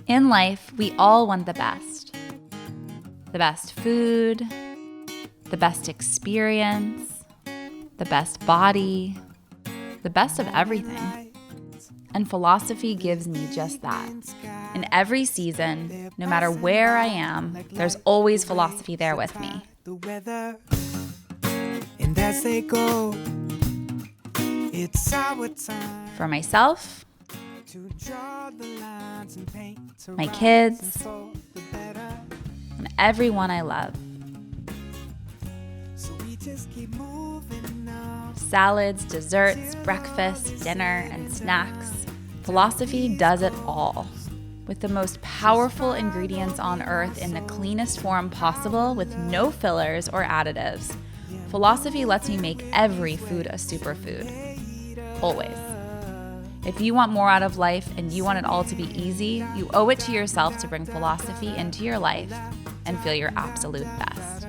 In life, we all want the best. The best food, the best experience, the best body, the best of everything. And philosophy gives me just that. In every season, no matter where I am, there's always philosophy there with me. And as they go, it's our time For myself, to draw the lines and paint my kids, and everyone I love. So we just keep moving on. Salads, desserts, breakfast, dinner, and snacks. Philosophy does it all. With the most powerful ingredients on earth in the cleanest form possible with no fillers or additives. Philosophy lets me make every food a superfood. Always. If you want more out of life and you want it all to be easy, you owe it to yourself to bring philosophy into your life and feel your absolute best.